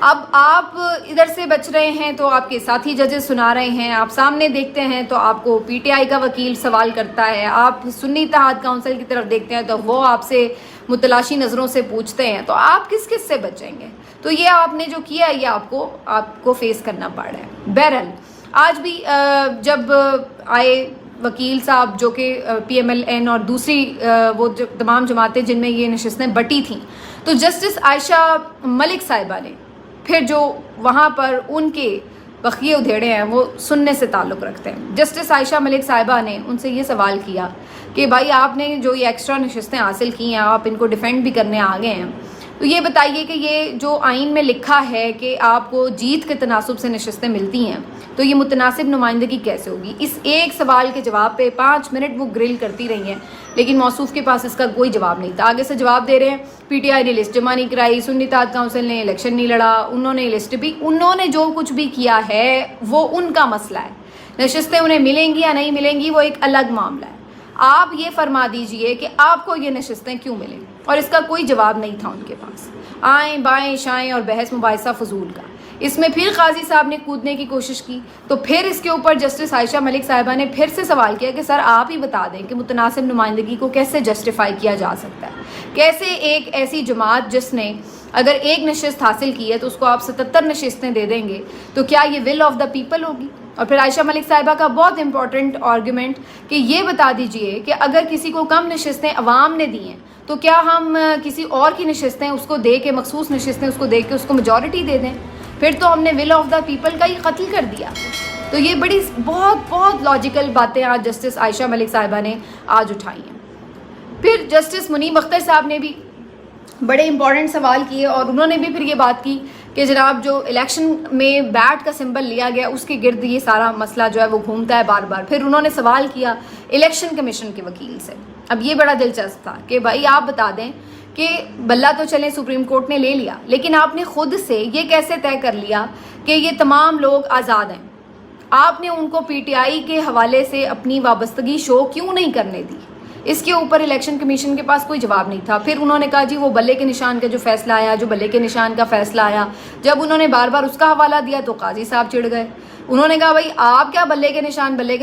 اب آپ ادھر سے بچ رہے ہیں تو آپ کے ساتھی ججز سنا رہے ہیں، آپ سامنے دیکھتے ہیں تو آپ کو پی ٹی آئی کا وکیل سوال کرتا ہے، آپ سنی اتحاد کونسل کی طرف دیکھتے ہیں تو وہ آپ سے متلاشی نظروں سے پوچھتے ہیں، تو آپ کس کس سے بچیں گے؟ تو یہ آپ نے جو کیا ہے یہ آپ کو فیس کرنا پڑ رہا ہے۔ بہرحال آج بھی جب آئے وکیل صاحب جو کہ پی ایم ایل این اور دوسری وہ جو تمام جماعتیں جن میں یہ نشستیں بٹی تھیں، تو جسٹس عائشہ ملک صاحبہ نے پھر جو وہاں پر ان کے بخیے ادھیڑے ہیں وہ سننے سے تعلق رکھتے ہیں، جسٹس عائشہ ملک صاحبہ نے ان سے یہ سوال کیا کہ بھائی آپ نے جو یہ ایکسٹرا نشستیں حاصل کی ہیں، آپ ان کو ڈیفینڈ بھی کرنے آگے ہیں، تو یہ بتائیے کہ یہ جو آئین میں لکھا ہے کہ آپ کو جیت کے تناسب سے نشستیں ملتی ہیں، تو یہ متناسب نمائندگی کیسے ہوگی؟ اس ایک سوال کے جواب پہ 5 منٹ وہ گرل کرتی رہی ہیں، لیکن موصوف کے پاس اس کا کوئی جواب نہیں تھا۔ آگے سے جواب دے رہے ہیں پی ٹی آئی نے لسٹ جمع نہیں کرائی، سنی اتحاد کونسل نے الیکشن نہیں لڑا، انہوں نے لسٹ بھی، انہوں نے جو کچھ بھی کیا ہے وہ ان کا مسئلہ ہے، نشستیں انہیں ملیں گی یا نہیں ملیں گی وہ ایک الگ معاملہ ہے۔ آپ یہ فرما دیجئے کہ آپ کو یہ نشستیں کیوں ملیں، اور اس کا کوئی جواب نہیں تھا ان کے پاس۔ آئیں بائیں شائیں اور بحث مباحثہ فضول کا۔ اس میں پھر قاضی صاحب نے کودنے کی کوشش کی، تو پھر اس کے اوپر جسٹس عائشہ ملک صاحبہ نے پھر سے سوال کیا کہ سر آپ ہی بتا دیں کہ متناسب نمائندگی کو کیسے جسٹیفائی کیا جا سکتا ہے، کیسے ایک ایسی جماعت جس نے اگر ایک نشست حاصل کی ہے تو اس کو آپ 77 نشستیں دے دیں گے، تو کیا یہ ول آف دا پیپل ہوگی؟ اور پھر عائشہ ملک صاحبہ کا بہت امپورٹنٹ آرگومنٹ کہ یہ بتا دیجئے کہ اگر کسی کو کم نشستیں عوام نے دی ہیں تو کیا ہم کسی اور کی نشستیں اس کو دے کے، مخصوص نشستیں اس کو دے کے اس کو میجورٹی دے دیں؟ پھر تو ہم نے ول آف دا پیپل کا ہی قتل کر دیا۔ تو یہ بڑی بہت لاجیکل باتیں آج جسٹس عائشہ ملک صاحبہ نے آج اٹھائی ہیں۔ پھر جسٹس منیب اختر صاحب نے بھی بڑے امپورٹنٹ سوال کیے، اور انہوں نے بھی پھر یہ بات کی کہ جناب جو الیکشن میں بیٹ کا سمبل لیا گیا اس کے گرد یہ سارا مسئلہ جو ہے وہ گھومتا ہے بار بار۔ پھر انہوں نے سوال کیا الیکشن کمیشن کے وکیل سے۔ اب یہ بڑا دلچسپ تھا کہ بھائی آپ بتا دیں کہ بلہ تو چلیں سپریم کورٹ نے لے لیا، لیکن آپ نے خود سے یہ کیسے طے کر لیا کہ یہ تمام لوگ آزاد ہیں؟ آپ نے ان کو پی ٹی آئی کے حوالے سے اپنی وابستگی شو کیوں نہیں کرنے دی؟ اس کے اوپر الیکشن کمیشن کے پاس کوئی جواب نہیں تھا۔ پھر انہوں نے کہا جی وہ بلے کے نشان کا جو فیصلہ آیا، جو بلے کے نشان کا فیصلہ آیا، جب انہوں نے بار بار اس کا حوالہ دیا تو قاضی صاحب چڑ گئے۔ انہوں نے کہا بھائی آپ کیا بلے کے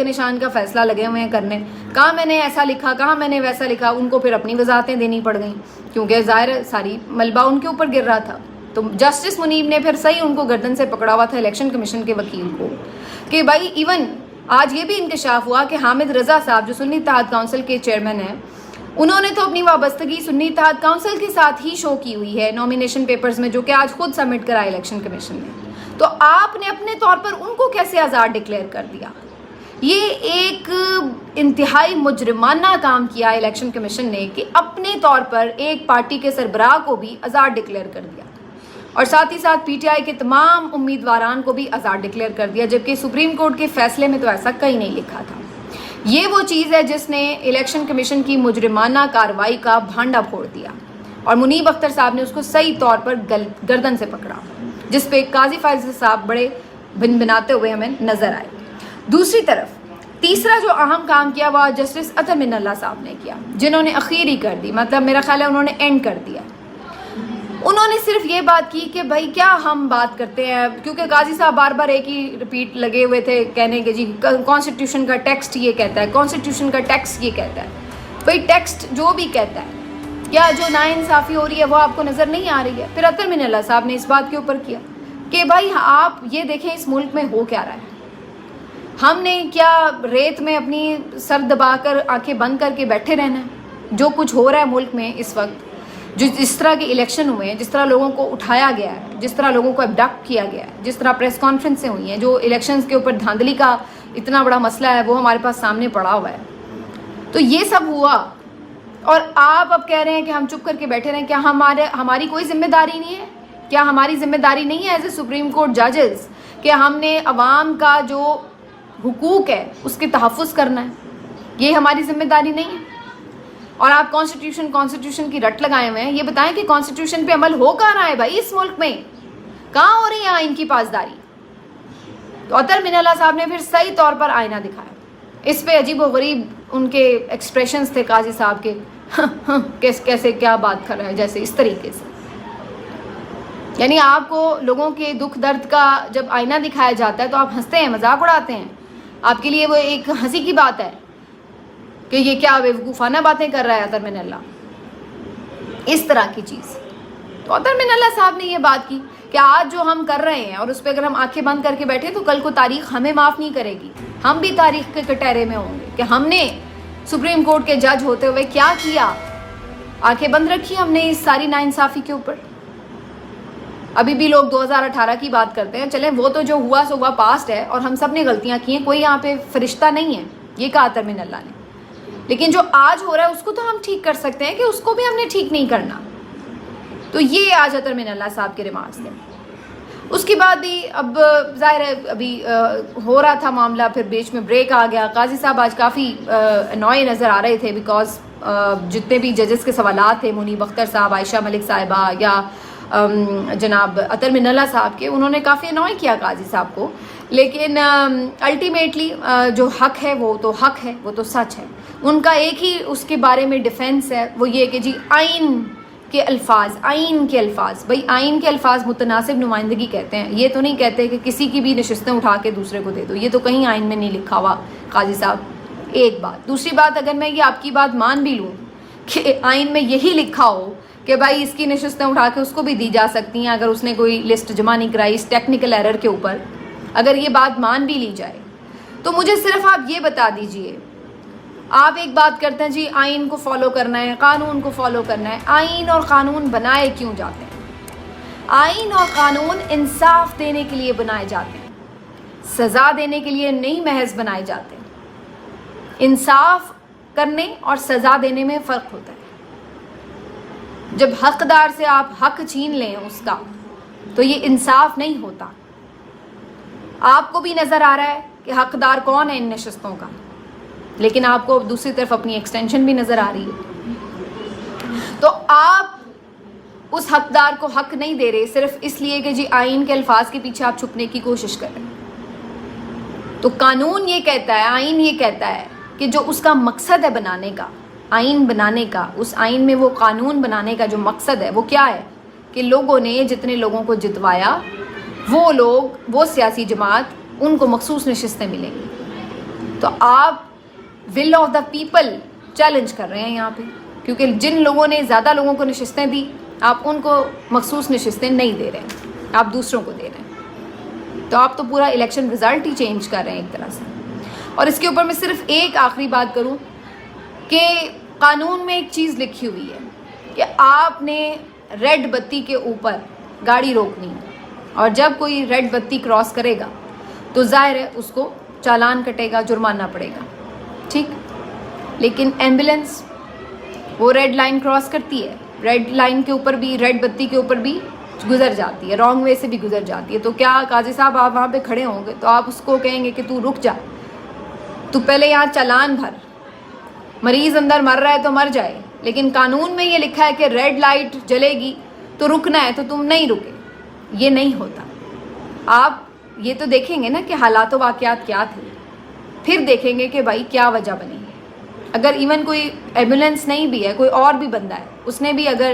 نشان کا فیصلہ لگے ہوئے ہیں کرنے، کہاں میں نے ایسا لکھا، کہاں میں نے ویسا لکھا۔ ان کو پھر اپنی وضاحتیں دینی پڑ گئیں کیونکہ ظاہر ساری ملبہ ان کے اوپر گر رہا تھا۔ تو جسٹس منیب نے پھر صحیح ان کو گردن سے پکڑا ہوا تھا الیکشن کمیشن کے وکیل کو کہ بھائی ایون آج یہ بھی انکشاف ہوا کہ حامد رضا صاحب جو سنی اتحاد کونسل کے چیئرمین ہیں، انہوں نے تو اپنی وابستگی سنی اتحاد کونسل کے ساتھ ہی شو کی ہوئی ہے نامینیشن پیپرز میں، جو کہ آج خود سبمٹ کرائے الیکشن کمیشن نے۔ تو آپ نے اپنے طور پر ان کو کیسے آزاد ڈکلیئر کر دیا؟ یہ ایک انتہائی مجرمانہ کام کیا الیکشن کمیشن نے کہ اپنے طور پر ایک پارٹی کے سربراہ کو بھی آزاد ڈکلیئر کر دیا، اور ساتھ ہی ساتھ پی ٹی آئی کے تمام امیدواران کو بھی آزاد ڈکلیئر کر دیا، جبکہ سپریم کورٹ کے فیصلے میں تو ایسا کہیں نہیں لکھا تھا۔ یہ وہ چیز ہے جس نے الیکشن کمیشن کی مجرمانہ کارروائی کا بھانڈا پھوڑ دیا، اور منیب اختر صاحب نے اس کو صحیح طور پر گردن سے پکڑا، جس پہ قاضی فائز صاحب بڑے بناتے ہوئے ہمیں نظر آئے۔ دوسری طرف تیسرا جو اہم کام کیا وہ جسٹس اطہر من اللہ صاحب نے کیا، جنہوں نے اخیری کر دی، مطلب میرا خیال ہے انہوں نے اینڈ کر دیا۔ انہوں نے صرف یہ بات کی کہ بھائی کیا ہم بات کرتے ہیں، کیونکہ قاضی صاحب بار بار ایک ہی ریپیٹ لگے ہوئے تھے کہنے کہ جی کانسٹیٹیوشن کا ٹیکسٹ یہ کہتا ہے، کانسٹیٹیوشن کا ٹیکسٹ یہ کہتا ہے۔ بھائی ٹیکسٹ جو بھی کہتا ہے، کیا جو ناانصافی ہو رہی ہے وہ آپ کو نظر نہیں آ رہی ہے؟ پھر اطہر من اللہ صاحب نے اس بات کے اوپر کیا کہ بھائی آپ یہ دیکھیں اس ملک میں ہو کیا رہا ہے، ہم نے کیا ریت میں اپنی سر دبا کر آنکھیں بند کر کے بیٹھے رہنا ہے؟ جو کچھ ہو رہا ہے ملک میں اس وقت، جس طرح کے الیکشن ہوئے ہیں، جس طرح لوگوں کو اٹھایا گیا ہے، جس طرح لوگوں کو ابڈکٹ کیا گیا ہے، جس طرح پریس کانفرنسیں ہوئی ہیں، جو الیکشنز کے اوپر دھاندلی کا اتنا بڑا مسئلہ ہے وہ ہمارے پاس سامنے پڑا ہوا ہے، تو یہ سب ہوا، اور آپ اب کہہ رہے ہیں کہ ہم چپ کر کے بیٹھے رہیں۔ کیا ہماری کوئی ذمہ داری نہیں ہے؟ کیا ہماری ذمہ داری نہیں ہے ایز اے سپریم کورٹ ججز کہ ہم نے عوام کا جو حقوق ہے اس کے تحفظ کرنا ہے؟ یہ ہماری ذمہ داری نہیں ہے؟ اور آپ کانسٹیٹیوشن کی رٹ لگائے ہوئے ہیں۔ یہ بتائیں کہ کانسٹیٹیوشن پہ عمل ہو کہاں رہا ہے بھائی اس ملک میں؟ کہاں ہو رہی ہے آئین کی پاسداری؟ تو اطہر من اللہ صاحب نے پھر صحیح طور پر آئینہ دکھایا۔ اس پہ عجیب و غریب ان کے ایکسپریشنز تھے قاضی صاحب کے، کیسے کیا بات کر رہا ہے، جیسے اس طریقے سے۔ یعنی آپ کو لوگوں کے دکھ درد کا جب آئینہ دکھایا جاتا ہے تو آپ ہنستے ہیں, مذاق اڑاتے ہیں. آپ کے لیے وہ ایک ہنسی کی بات ہے کہ یہ کیا بیوقوفانہ باتیں کر رہا ہے عطر من اللہ, اس طرح کی چیز. تو عطر من اللہ صاحب نے یہ بات کی کہ آج جو ہم کر رہے ہیں اور اس پہ اگر ہم آنکھیں بند کر کے بیٹھے تو کل کو تاریخ ہمیں معاف نہیں کرے گی, ہم بھی تاریخ کے کٹہرے میں ہوں گے کہ ہم نے سپریم کورٹ کے جج ہوتے ہوئے کیا کیا. آنکھیں بند رکھی ہم نے اس ساری ناانصافی کے اوپر. ابھی بھی لوگ 2018 کی بات کرتے ہیں, چلیں وہ تو جو ہوا سو ہوا پاسٹ ہے اور ہم سب نے غلطیاں کی ہیں, کوئی یہاں پہ فرشتہ نہیں ہے, یہ کہا عطر من اللہ نے. لیکن جو آج ہو رہا ہے اس کو تو ہم ٹھیک کر سکتے ہیں کہ اس کو بھی ہم نے ٹھیک نہیں کرنا. تو یہ آج عطر من اللہ صاحب کے ریمارکس تھے. اس کے بعد بھی اب ظاہر ہے ابھی ہو رہا تھا معاملہ, پھر بیچ میں بریک آ گیا. قاضی صاحب آج کافی انوائے نظر آ رہے تھے بیکاز جتنے بھی ججز کے سوالات تھے, منیب اختر صاحب, عائشہ ملک صاحبہ یا جناب عطر من اللہ صاحب کے, انہوں نے کافی انوائے کیا قاضی صاحب کو. لیکن الٹیمیٹلی جو حق ہے وہ تو حق ہے, وہ تو سچ ہے. ان کا ایک ہی اس کے بارے میں ڈیفینس ہے, وہ یہ کہ جی آئین کے الفاظ, آئین کے الفاظ, بھائی آئین کے الفاظ متناسب نمائندگی کہتے ہیں. یہ تو نہیں کہتے کہ کسی کی بھی نشستیں اٹھا کے دوسرے کو دے دو, یہ تو کہیں آئین میں نہیں لکھا ہوا قاضی صاحب. ایک بات. دوسری بات, اگر میں یہ آپ کی بات مان بھی لوں کہ آئین میں یہی لکھا ہو کہ بھائی اس کی نشستیں اٹھا کے اس کو بھی دی جا سکتی ہیں اگر اس نے کوئی لسٹ جمع نہیں کرائی اس ٹیکنیکل ایرر کے اوپر, اگر یہ بات مان بھی لی جائے تو مجھے صرف آپ یہ بتا دیجئے, آپ ایک بات کرتے ہیں جی آئین کو فالو کرنا ہے, قانون کو فالو کرنا ہے. آئین اور قانون بنائے کیوں جاتے ہیں؟ آئین اور قانون انصاف دینے کے لیے بنائے جاتے ہیں, سزا دینے کے لیے نہیں محض بنائے جاتے. انصاف کرنے اور سزا دینے میں فرق ہوتا ہے. جب حقدار سے آپ حق چھین لیں اس کا تو یہ انصاف نہیں ہوتا. آپ کو بھی نظر آ رہا ہے کہ حقدار کون ہے ان نشستوں کا, لیکن آپ کو دوسری طرف اپنی ایکسٹینشن بھی نظر آ رہی ہے. تو آپ اس حقدار کو حق نہیں دے رہے صرف اس لیے کہ جی آئین کے الفاظ کے پیچھے آپ چھپنے کی کوشش کر رہے ہیں. تو قانون یہ کہتا ہے, آئین یہ کہتا ہے کہ جو اس کا مقصد ہے بنانے کا, آئین بنانے کا, اس آئین میں وہ قانون بنانے کا جو مقصد ہے وہ کیا ہے کہ لوگوں نے جتنے لوگوں کو جتوایا وہ لوگ, وہ سیاسی جماعت, ان کو مخصوص نشستیں ملیں گی. تو آپ will of the people challenge کر رہے ہیں یہاں پہ, کیونکہ جن لوگوں نے زیادہ لوگوں کو نشستیں دی آپ ان کو مخصوص نشستیں نہیں دے رہے ہیں, آپ دوسروں کو دے رہے ہیں. تو آپ تو پورا الیکشن رزلٹ ہی چینج کر رہے ہیں ایک طرح سے. اور اس کے اوپر میں صرف ایک آخری بات کروں کہ قانون میں ایک چیز لکھی ہوئی ہے کہ آپ نے ریڈ بتی کے اوپر گاڑی روکنی ہے, اور جب کوئی ریڈ بتی کراس کرے گا تو ظاہر ہے اس کو چالان کٹے گا, جرمانہ پڑے گا, ٹھیک. لیکن ایمبولینس وہ ریڈ لائن کراس کرتی ہے, ریڈ لائن کے اوپر بھی, ریڈ بتی کے اوپر بھی گزر جاتی ہے, رانگ وے سے بھی گزر جاتی ہے. تو کیا قاضی صاحب آپ وہاں پہ کھڑے ہوں گے تو آپ اس کو کہیں گے کہ تو رک جا, تو پہلے یہاں چالان بھر, مریض اندر مر رہا ہے تو مر جائے, لیکن قانون میں یہ لکھا ہے کہ ریڈ لائٹ جلے گی تو رکنا ہے تو تم نہیں رکے. یہ نہیں ہوتا. آپ یہ تو دیکھیں گے نا کہ حالات و واقعات کیا تھے, پھر دیکھیں گے کہ بھائی کیا وجہ بنی ہے. اگر ایون کوئی ایمبولینس نہیں بھی ہے, کوئی اور بھی بندہ ہے, اس نے بھی اگر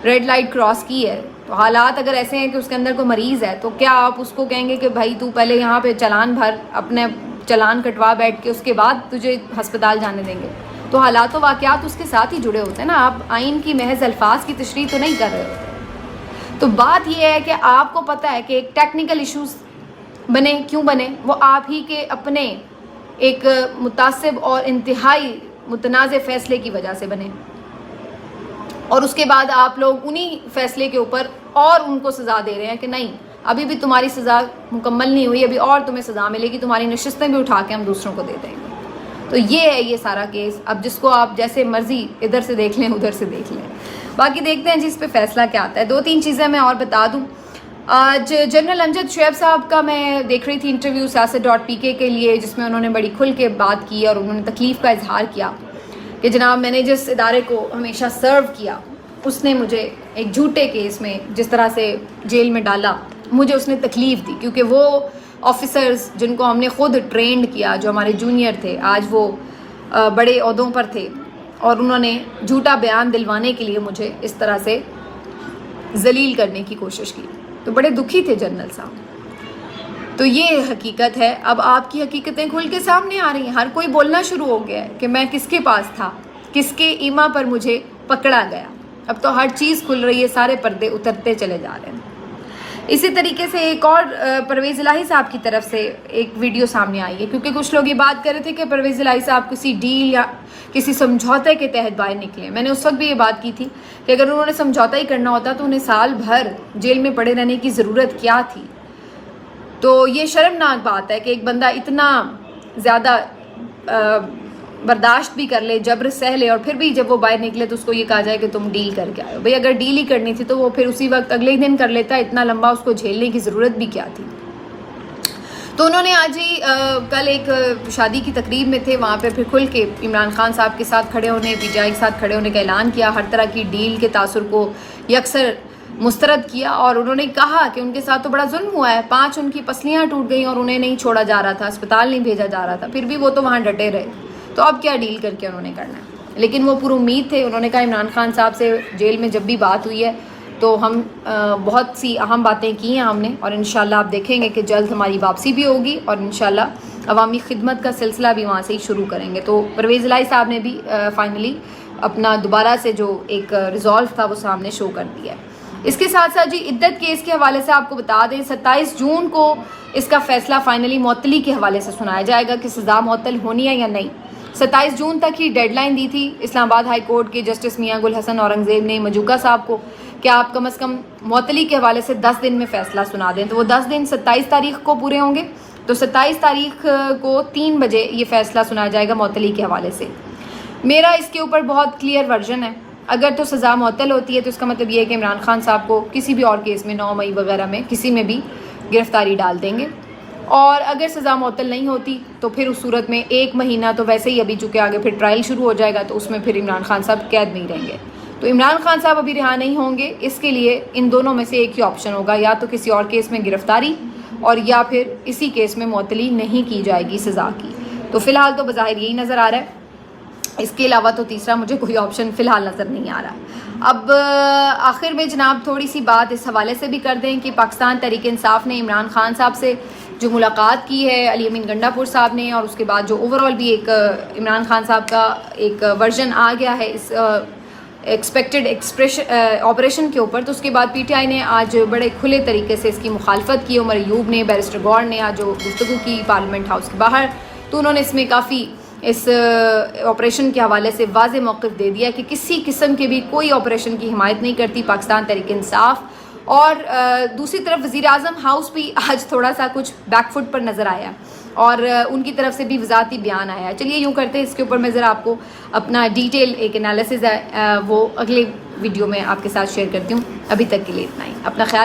ریڈ لائٹ کراس کی ہے تو حالات اگر ایسے ہیں کہ اس کے اندر کوئی مریض ہے تو کیا آپ اس کو کہیں گے کہ بھائی تو پہلے یہاں پہ چالان بھر, اپنے چالان کٹوا بیٹھ کے اس کے بعد تجھے ہسپتال جانے دیں گے؟ تو حالات و واقعات اس کے ساتھ ہی جڑے ہوتے ہیں نا, آپ آئین کی محض الفاظ کی تشریح تو نہیں کر رہے ہوتے. تو بات یہ ہے کہ آپ کو پتہ ہے کہ ایک ٹیکنیکل ایشوز بنے, کیوں بنے, وہ آپ ہی کے اپنے ایک متعصب اور انتہائی متنازع فیصلے کی وجہ سے بنے, اور اس کے بعد آپ لوگ انہی فیصلے کے اوپر اور ان کو سزا دے رہے ہیں کہ نہیں ابھی بھی تمہاری سزا مکمل نہیں ہوئی, ابھی اور تمہیں سزا ملے گی, تمہاری نشستیں بھی اٹھا کے ہم دوسروں کو دے دیں گے. تو یہ ہے یہ سارا کیس. اب جس کو آپ جیسے مرضی ادھر سے دیکھ لیں ادھر سے دیکھ لیں, باقی دیکھتے ہیں جی اس پہ فیصلہ کیا آتا ہے. 2-3 چیزیں میں اور بتا دوں. آج جنرل امجد شعیب صاحب کا میں دیکھ رہی تھی انٹرویو سیاست.pk کے لیے, جس میں انہوں نے بڑی کھل کے بات کی اور انہوں نے تکلیف کا اظہار کیا کہ جناب میں نے جس ادارے کو ہمیشہ سرو کیا اس نے مجھے ایک جھوٹے کیس میں جس طرح سے جیل میں ڈالا, مجھے اس نے تکلیف دی, کیونکہ وہ آفیسرز جن کو ہم نے خود ٹرینڈ کیا, جو ہمارے جونیئر تھے, آج وہ بڑے عہدوں پر تھے, اور انہوں نے جھوٹا بیان دلوانے کے لیے مجھے اس طرح سے ذلیل کرنے کی کوشش کی. تو بڑے دکھی تھے جنرل صاحب. تو یہ حقیقت ہے. اب آپ کی حقیقتیں کھل کے سامنے آ رہی ہیں. ہر کوئی بولنا شروع ہو گیا ہے کہ میں کس کے پاس تھا, کس کے ایما پر مجھے پکڑا گیا. اب تو ہر چیز کھل رہی ہے, سارے پردے اترتے چلے جا رہے ہیں. اسی طریقے سے ایک اور پرویز الہی صاحب کی طرف سے ایک ویڈیو سامنے آئی ہے, کیونکہ کچھ لوگ یہ بات کر رہے تھے کہ پرویز الہی صاحب کسی ڈیل یا کسی سمجھوتے کے تحت باہر نکلے. میں نے اس وقت بھی یہ بات کی تھی کہ اگر انہوں نے سمجھوتا ہی کرنا ہوتا تو انہیں سال بھر جیل میں پڑے رہنے کی ضرورت کیا تھی. تو یہ شرمناک بات ہے کہ ایک بندہ اتنا زیادہ برداشت بھی کر لے, جبر سہ لے, اور پھر بھی جب وہ باہر نکلے تو اس کو یہ کہا جائے کہ تم ڈیل کر کے آئے ہو. بھئی اگر ڈیل ہی کرنی تھی تو وہ پھر اسی وقت اگلے ہی دن کر لیتا, اتنا لمبا اس کو جھیلنے کی ضرورت بھی کیا تھی. تو انہوں نے آج ہی کل ایک شادی کی تقریب میں تھے, وہاں پہ پھر کھل کے عمران خان صاحب کے ساتھ کھڑے ہونے, پی ٹی آئی کے ساتھ کھڑے ہونے کا اعلان کیا, ہر طرح کی ڈیل کے تاثر کو یکسر مسترد کیا, اور انہوں نے کہا کہ ان کے ساتھ تو بڑا ظلم ہوا ہے, 5 ان کی پسلیاں ٹوٹ گئیں اور انہیں نہیں چھوڑا جا رہا تھا, اسپتال نہیں بھیجا جا رہا تھا, پھر بھی وہ تو وہاں ڈٹے رہے. تو اب کیا ڈیل کر کے انہوں نے کرنا ہے. لیکن وہ پر امید تھے. انہوں نے کہا عمران خان صاحب سے جیل میں جب بھی بات ہوئی ہے تو ہم بہت سی اہم باتیں کی ہیں ہم نے, اور انشاءاللہ آپ دیکھیں گے کہ جلد ہماری واپسی بھی ہوگی, اور انشاءاللہ عوامی خدمت کا سلسلہ بھی وہاں سے ہی شروع کریں گے. تو پرویز الہی صاحب نے بھی فائنلی اپنا دوبارہ سے جو ایک ریزالو تھا وہ سامنے شو کر دیا ہے. اس کے ساتھ ساتھ جی عدت کیس کے حوالے سے آپ کو بتا دیں 27 جون کو اس کا فیصلہ فائنلی معطلی کے حوالے سے سنایا جائے گا کہ سزا معطل ہونی ہے یا نہیں. 27 جون تک ہی ڈیڈ لائن دی تھی اسلام آباد ہائی کورٹ کے جسٹس میاں گل حسن اورنگزیب نے مجوکا صاحب کو کہ آپ کم از کم معطلی کے حوالے سے 10 دن میں فیصلہ سنا دیں. تو وہ 10 دن 27 تاریخ کو پورے ہوں گے. تو 27 تاریخ کو 3 بجے یہ فیصلہ سنایا جائے گا معطلی کے حوالے سے. میرا اس کے اوپر بہت کلیئر ورژن ہے. اگر تو سزا معطل ہوتی ہے تو اس کا مطلب یہ ہے کہ عمران خان صاحب کو کسی بھی اور کیس میں 9 مئی وغیرہ میں کسی میں بھی گرفتاری ڈال دیں گے, اور اگر سزا معطل نہیں ہوتی تو پھر اس صورت میں 1 مہینہ تو ویسے ہی, ابھی چونکہ آگے پھر ٹرائل شروع ہو جائے گا تو اس میں پھر عمران خان صاحب قید نہیں رہیں گے. تو عمران خان صاحب ابھی رہا نہیں ہوں گے. اس کے لیے ان دونوں میں سے ایک ہی آپشن ہوگا, یا تو کسی اور کیس میں گرفتاری, اور یا پھر اسی کیس میں معطلی نہیں کی جائے گی سزا کی. تو فی الحال تو بظاہر یہی نظر آ رہا ہے. اس کے علاوہ تو تیسرا مجھے کوئی آپشن فی الحال نظر نہیں آ رہا. اب آخر میں جناب تھوڑی سی بات اس حوالے سے بھی کر دیں کہ پاکستان تحریک انصاف نے عمران خان صاحب سے جو ملاقات کی ہے علی امین گنڈا پور صاحب نے, اور اس کے بعد جو اوور آل بھی ایک عمران خان صاحب کا ایک ورژن آ گیا ہے اس ایکسپیکٹڈ آپریشن کے اوپر, تو اس کے بعد پی ٹی آئی نے آج بڑے کھلے طریقے سے اس کی مخالفت کی. عمر ایوب نے, بیرسٹر گور نے آج جو گفتگو کی پارلیمنٹ ہاؤس کے باہر, تو انہوں نے اس میں کافی اس آپریشن کے حوالے سے واضح موقف دے دیا کہ کسی قسم کے بھی کوئی آپریشن کی حمایت نہیں کرتی پاکستان تحریک انصاف. اور دوسری طرف وزیر اعظم ہاؤس بھی آج تھوڑا سا کچھ بیک فٹ پر نظر آیا, اور ان کی طرف سے بھی وضاحتی بیان آیا. چلیے یوں کرتے ہیں, اس کے اوپر میں ذرا آپ کو اپنا ڈیٹیل ایک انالیسز ہے وہ اگلے ویڈیو میں آپ کے ساتھ شیئر کرتی ہوں. ابھی تک کے لیے اتنا ہی. اپنا خیال